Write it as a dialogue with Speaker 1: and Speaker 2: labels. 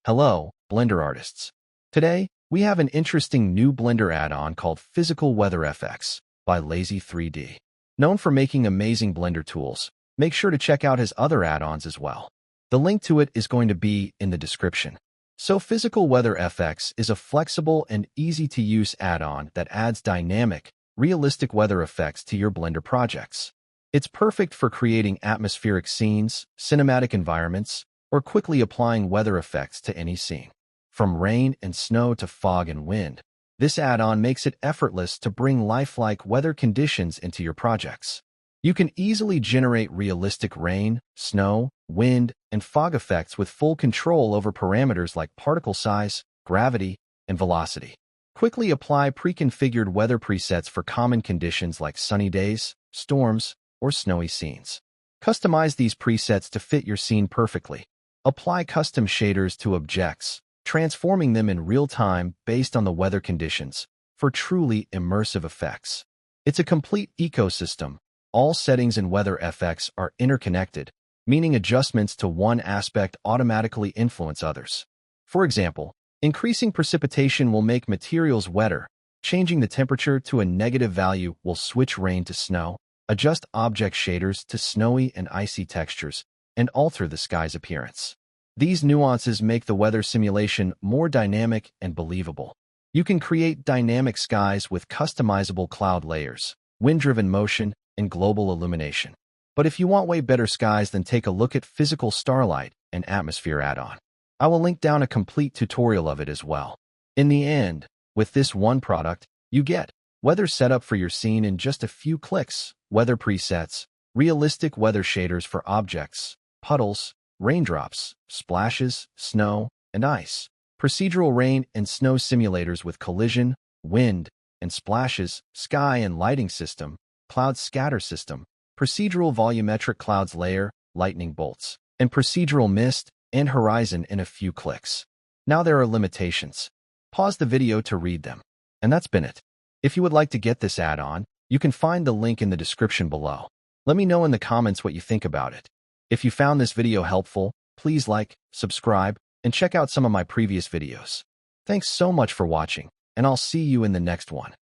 Speaker 1: Hello, Blender artists. Today, we have an interesting new Blender add-on called Physical Weather FX by Lazy3D. Known for making amazing Blender tools, make sure to check out his other add-ons as well. The link to it is going to be in the description. So Physical Weather FX is a flexible and easy-to-use add-on that adds dynamic, realistic weather effects to your Blender projects. It's perfect for creating atmospheric scenes, cinematic environments, or quickly applying weather effects to any scene. From rain and snow to fog and wind, this add-on makes it effortless to bring lifelike weather conditions into your projects. You can easily generate realistic rain, snow, wind, and fog effects with full control over parameters like particle size, gravity, and velocity. Quickly apply pre-configured weather presets for common conditions like sunny days, storms, or snowy scenes. Customize these presets to fit your scene perfectly. Apply custom shaders to objects, transforming them in real time based on the weather conditions for truly immersive effects. It's a complete ecosystem. All settings in Weather FX are interconnected, meaning adjustments to one aspect automatically influence others. For example, increasing precipitation will make materials wetter, changing the temperature to a negative value will switch rain to snow, adjust object shaders to snowy and icy textures, and alter the sky's appearance. These nuances make the weather simulation more dynamic and believable. You can create dynamic skies with customizable cloud layers, wind-driven motion, and global illumination. But if you want way better skies, then take a look at Physical Starlight and Atmosphere add-on. I will link down a complete tutorial of it as well. In the end, with this one product, you get weather setup for your scene in just a few clicks, weather presets, realistic weather shaders for objects, puddles, raindrops, splashes, snow, and ice, procedural rain and snow simulators with collision, wind, and splashes, sky and lighting system, cloud scatter system, procedural volumetric clouds layer, lightning bolts, and procedural mist and horizon in a few clicks. Now there are limitations. Pause the video to read them. And that's been it. If you would like to get this add-on, you can find the link in the description below. Let me know in the comments what you think about it. If you found this video helpful, please like, subscribe, and check out some of my previous videos. Thanks so much for watching, and I'll see you in the next one.